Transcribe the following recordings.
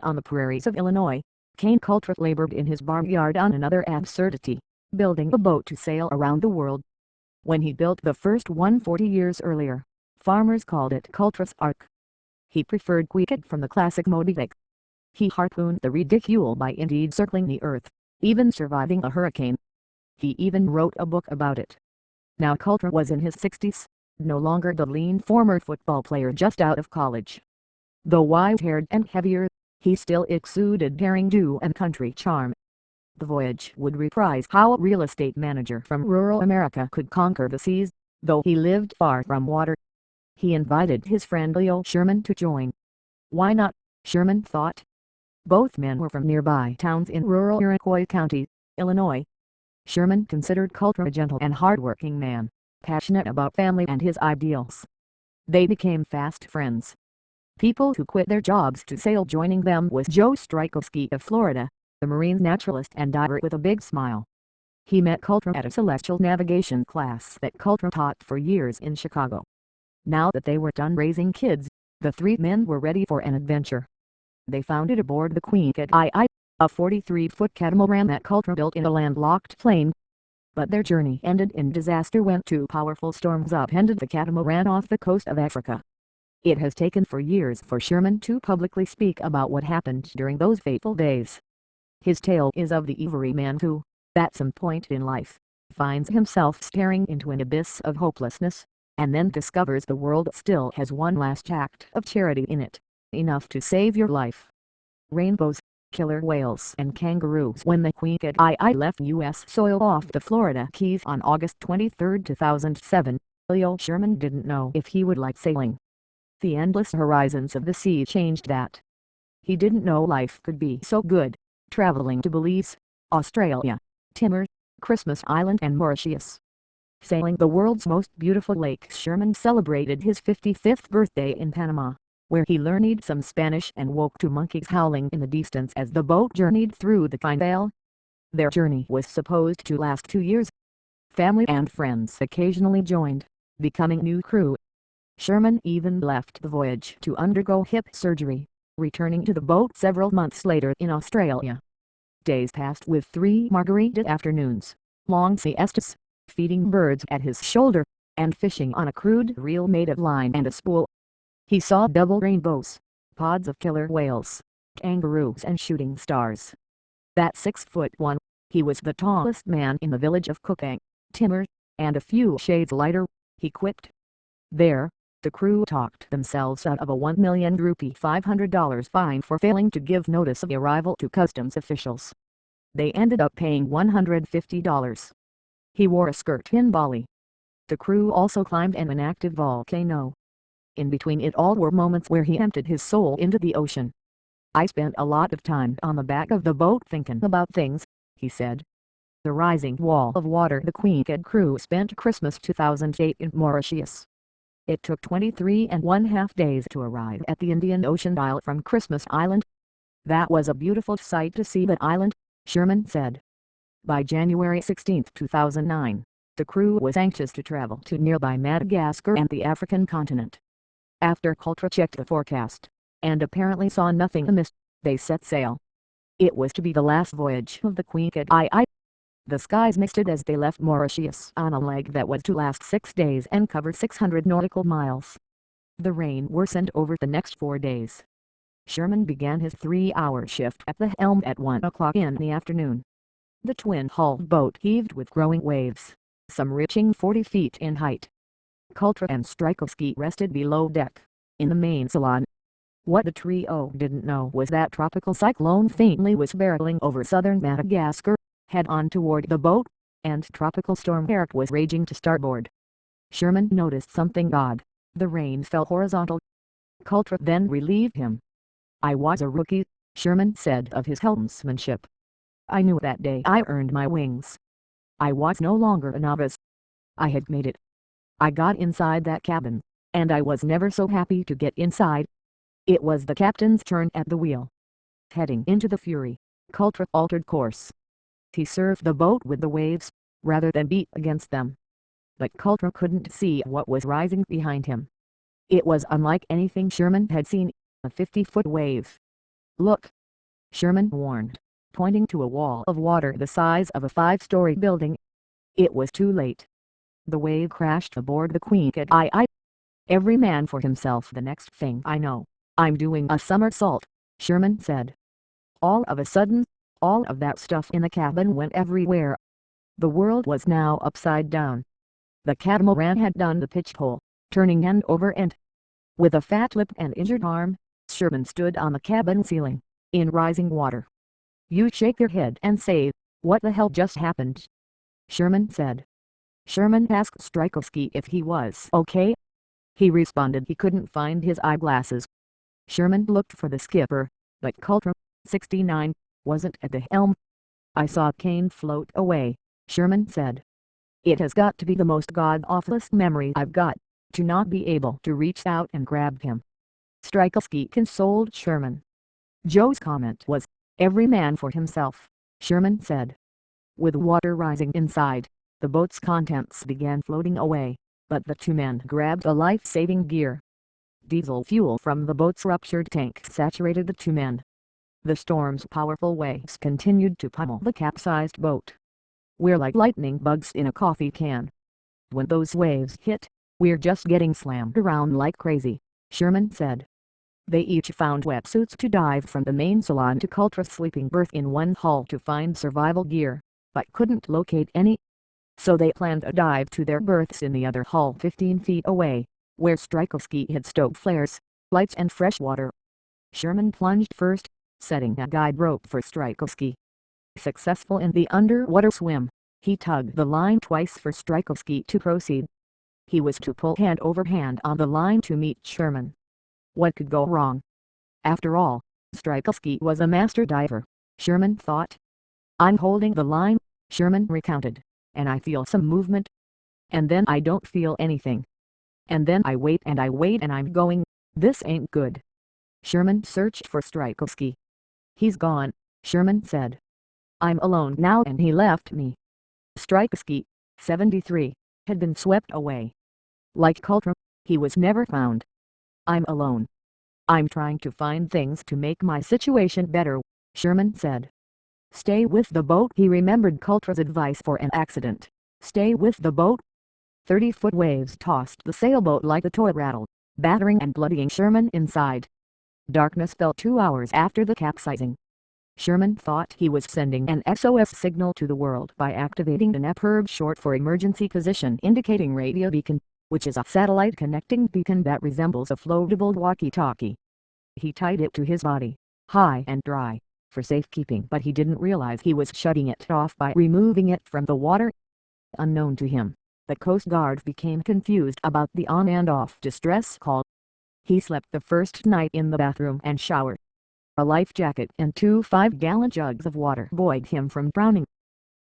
On the prairies of Illinois, Kane Coulter labored in his barnyard on another absurdity, building a boat to sail around the world. When he built the first one 40 years earlier, farmers called it Coulter's Ark. He preferred Quicket from the classic Moby Dick. He harpooned the ridicule by indeed circling the earth, even surviving a hurricane. He even wrote a book about it. Now Coulter was in his 60s, no longer the lean former football player just out of college. Though white-haired and heavier, he still exuded daring-do and country charm. The voyage would reprise how a real estate manager from rural America could conquer the seas, though he lived far from water. He invited his friend Leo Sherman to join. Why not, Sherman thought. Both men were from nearby towns in rural Iroquois County, Illinois. Sherman considered Coulter a gentle and hard-working man, passionate about family and his ideals. They became fast friends. People who quit their jobs to sail joining them was Joe Strykowski of Florida, the marine naturalist and diver with a big smile. He met Coulter at a celestial navigation class that Coulter taught for years in Chicago. Now that they were done raising kids, the three men were ready for an adventure. They founded aboard the Quicket II, a 43-foot catamaran that Coulter built in a landlocked plain. But their journey ended in disaster when two powerful storms upended the catamaran off the coast of Africa. It has taken for years for Sherman to publicly speak about what happened during those fateful days. His tale is of the everyman who, at some point in life, finds himself staring into an abyss of hopelessness, and then discovers the world still has one last act of charity in it, enough to save your life. Rainbows, killer whales and kangaroos. When the Quicket II left U.S. soil off the Florida Keys on August 23, 2007, Leo Sherman didn't know if he would like sailing. The endless horizons of the sea changed that. He didn't know life could be so good, traveling to Belize, Australia, Timor, Christmas Island and Mauritius. Sailing the world's most beautiful lakes. Sherman celebrated his 55th birthday in Panama, where he learned some Spanish and woke to monkeys howling in the distance as the boat journeyed through the Canal. Their journey was supposed to last 2 years. Family and friends occasionally joined, becoming new crew. Sherman even left the voyage to undergo hip surgery, returning to the boat several months later in Australia. Days passed with 3 margarita afternoons, long siestas, feeding birds at his shoulder, and fishing on a crude reel made of line and a spool. He saw double rainbows, pods of killer whales, kangaroos and shooting stars. At 6'1", he was the tallest man in the village of Cookang, Timor, and a few shades lighter, he quipped. There, the crew talked themselves out of a $1 million rupee $500 fine for failing to give notice of arrival to customs officials. They ended up paying $150. He wore a skirt in Bali. The crew also climbed an inactive volcano. In between it all were moments where he emptied his soul into the ocean. I spent a lot of time on the back of the boat thinking about things, he said. The rising wall of water. The Quicket crew spent Christmas 2008 in Mauritius. It took 23½ days to arrive at the Indian Ocean Isle from Christmas Island. That was a beautiful sight to see that island, Sherman said. By January 16, 2009, the crew was anxious to travel to nearby Madagascar and the African continent. After Coulter checked the forecast, and apparently saw nothing amiss, they set sail. It was to be the last voyage of the Quicket II. The skies misted as they left Mauritius on a leg that was to last 6 days and cover 600 nautical miles. The rain worsened over the next 4 days. Sherman began his 3-hour shift at the helm at 1 o'clock in the afternoon. The twin-hulled boat heaved with growing waves, some reaching 40 feet in height. Coulter and Strykowski rested below deck, in the main salon. What the trio didn't know was that tropical cyclone faintly was barreling over southern Madagascar, head on toward the boat, and tropical storm Eric was raging to starboard. Sherman noticed something odd. The rain fell horizontal. Coulter then relieved him. I was a rookie, Sherman said of his helmsmanship. I knew that day I earned my wings. I was no longer a novice. I had made it. I got inside that cabin, and I was never so happy to get inside. It was the captain's turn at the wheel. Heading into the Fury, Coulter altered course. He surfed the boat with the waves, rather than beat against them. But Coulter couldn't see what was rising behind him. It was unlike anything Sherman had seen, a 50-foot wave. "Look," Sherman warned, pointing to a wall of water the size of a 5-story building. It was too late. The wave crashed aboard the Queen. Every man for himself. The next thing I know, I'm doing a somersault, Sherman said. All of a sudden, all of that stuff in the cabin went everywhere. The world was now upside down. The catamaran had done the pitch hole, turning end over end. With a fat lip and injured arm, Sherman stood on the cabin ceiling, in rising water. "You shake your head and say, what the hell just happened?" Sherman said. Sherman asked Strykowski if he was okay. He responded he couldn't find his eyeglasses. Sherman looked for the skipper, but Coulter, 69, wasn't at the helm. "I saw Kane float away," Sherman said. "It has got to be the most god-awfulest memory I've got, to not be able to reach out and grab him." Strykowski consoled Sherman. Joe's comment was, "Every man for himself," Sherman said. With water rising inside, the boat's contents began floating away, but the two men grabbed a life-saving gear. Diesel fuel from the boat's ruptured tank saturated the two men. The storm's powerful waves continued to pummel the capsized boat. "We're like lightning bugs in a coffee can. When those waves hit, we're just getting slammed around like crazy," Sherman said. They each found wetsuits to dive from the main salon to Coulter's sleeping berth in one hull to find survival gear, but couldn't locate any. So they planned a dive to their berths in the other hull 15 feet away, where Strykowski had stowed flares, lights and fresh water. Sherman plunged first, setting a guide rope for Strykowski. Successful in the underwater swim, he tugged the line twice for Strykowski to proceed. He was to pull hand over hand on the line to meet Sherman. What could go wrong? After all, Strykowski was a master diver, Sherman thought. "I'm holding the line," Sherman recounted, "and I feel some movement. And then I don't feel anything. And then I wait and I'm going, this ain't good." Sherman searched for Strykowski. "He's gone," Sherman said. "I'm alone now and he left me." Strykowski, 73, had been swept away. Like Coulter, he was never found. "I'm alone. I'm trying to find things to make my situation better," Sherman said. "Stay with the boat." He remembered Coulter's advice for an accident. Stay with the boat. 30-foot waves tossed the sailboat like a toy rattle, battering and bloodying Sherman inside. Darkness fell 2 hours after the capsizing. Sherman thought he was sending an SOS signal to the world by activating an EPIRB, short for Emergency Position Indicating Radio Beacon, which is a satellite connecting beacon that resembles a floatable walkie-talkie. He tied it to his body, high and dry, for safekeeping, but he didn't realize he was shutting it off by removing it from the water. Unknown to him, the Coast Guard became confused about the on and off distress call. He slept the first night in the bathroom and shower. A life jacket and 2 5-gallon jugs of water buoyed him from drowning.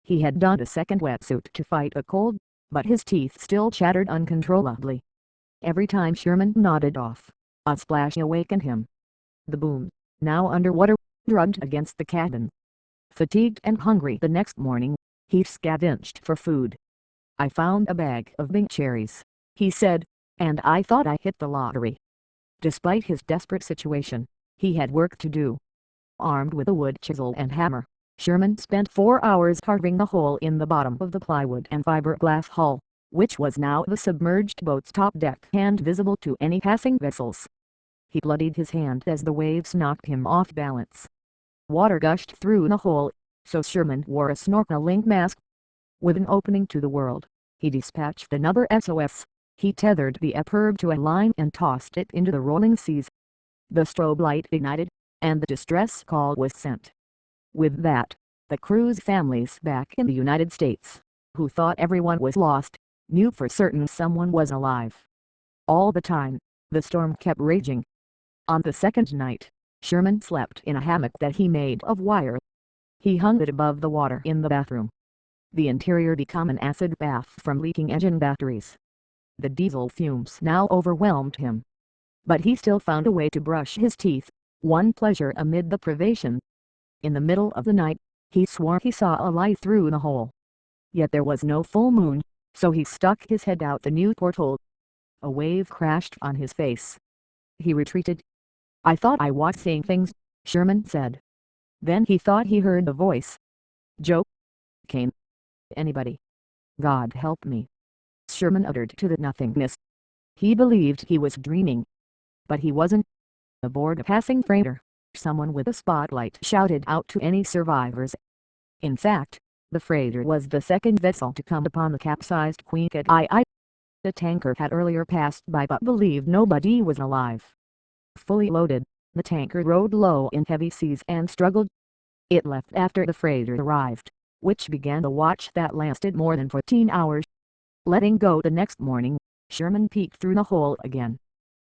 He had donned a second wetsuit to fight a cold, but his teeth still chattered uncontrollably. Every time Sherman nodded off, a splash awakened him. The boom, now underwater, drugged against the cabin. Fatigued and hungry the next morning, he scavenged for food. "I found a bag of Bing cherries," he said, "and I thought I hit the lottery." Despite his desperate situation, he had work to do. Armed with a wood chisel and hammer, Sherman spent 4 hours carving a hole in the bottom of the plywood and fiberglass hull, which was now the submerged boat's top deck and visible to any passing vessels. He bloodied his hand as the waves knocked him off balance. Water gushed through the hole, so Sherman wore a snorkeling mask. With an opening to the world, he dispatched another SOS. He tethered the EPIRB to a line and tossed it into the rolling seas. The strobe light ignited, and the distress call was sent. With that, the crew's families back in the United States, who thought everyone was lost, knew for certain someone was alive. All the time, the storm kept raging. On the second night, Sherman slept in a hammock that he made of wire. He hung it above the water in the bathroom. The interior became an acid bath from leaking engine batteries. The diesel fumes now overwhelmed him. But he still found a way to brush his teeth, one pleasure amid the privation. In the middle of the night, he swore he saw a light through the hole. Yet there was no full moon, so he stuck his head out the new porthole. A wave crashed on his face. He retreated. "I thought I was seeing things," Sherman said. Then he thought he heard a voice. "Joe? Kane? Anybody? God help me," Sherman uttered to the nothingness. He believed he was dreaming. But he wasn't. Aboard a passing freighter, someone with a spotlight shouted out to any survivors. In fact, the freighter was the second vessel to come upon the capsized Queen Cod. The tanker had earlier passed by but believed nobody was alive. Fully loaded, the tanker rode low in heavy seas and struggled. It left after the freighter arrived, which began a watch that lasted more than 14 hours. Letting go the next morning, Sherman peeked through the hole again.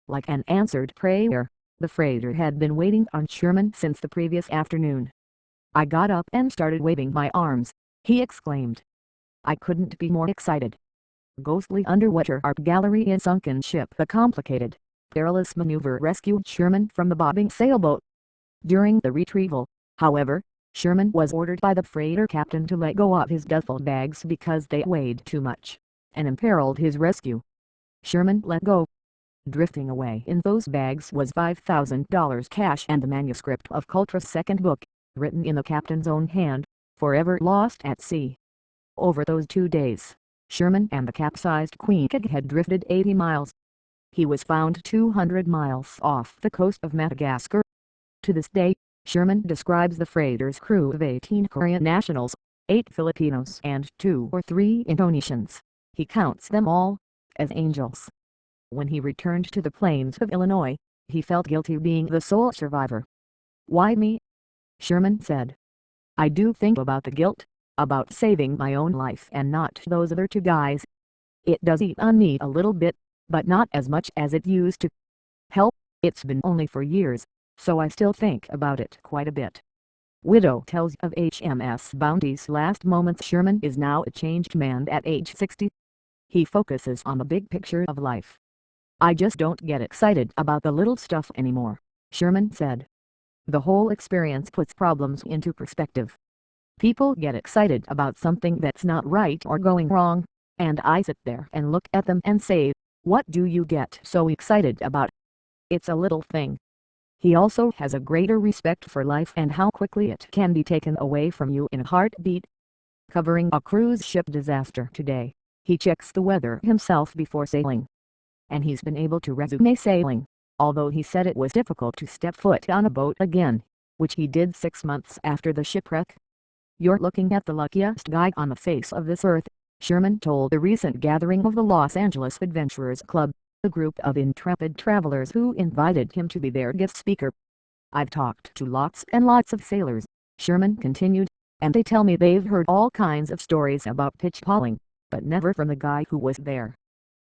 Like an answered prayer, the freighter had been waiting on Sherman since the previous afternoon. "I got up and started waving my arms," he exclaimed. "I couldn't be more excited." Ghostly underwater art gallery in sunken ship. A complicated, perilous maneuver rescued Sherman from the bobbing sailboat. During the retrieval, however, Sherman was ordered by the freighter captain to let go of his duffel bags because they weighed too much and imperiled his rescue. Sherman let go. Drifting away in those bags was $5,000 cash and the manuscript of Coulter's second book, written in the captain's own hand, Forever Lost at Sea. Over those 2 days, Sherman and the capsized Queen Cod had drifted 80 miles. He was found 200 miles off the coast of Madagascar. To this day, Sherman describes the freighter's crew of 18 Korean nationals, 8 Filipinos and 2 or 3 Indonesians. He counts them all as angels. When he returned to the plains of Illinois, he felt guilty being the sole survivor. "Why me?" Sherman said. "I do think about the guilt, about saving my own life and not those other 2 guys. It does eat on me a little bit, but not as much as it used to. Hell, it's been only 4 years, so I still think about it quite a bit." Widow tells of HMS Bounty's last moments. Sherman is now a changed man at age 60. He focuses on the big picture of life. "I just don't get excited about the little stuff anymore," Sherman said. "The whole experience puts problems into perspective. People get excited about something that's not right or going wrong, and I sit there and look at them and say, what do you get so excited about? It's a little thing." He also has a greater respect for life and how quickly it can be taken away from you in a heartbeat. Covering a cruise ship disaster today, he checks the weather himself before sailing. And he's been able to resume sailing, although he said it was difficult to step foot on a boat again, which he did 6 months after the shipwreck. "You're looking at the luckiest guy on the face of this earth," Sherman told the recent gathering of the Los Angeles Adventurers Club, a group of intrepid travelers who invited him to be their guest speaker. "I've talked to lots and lots of sailors," Sherman continued, "and they tell me they've heard all kinds of stories about pitch hauling, but never from the guy who was there.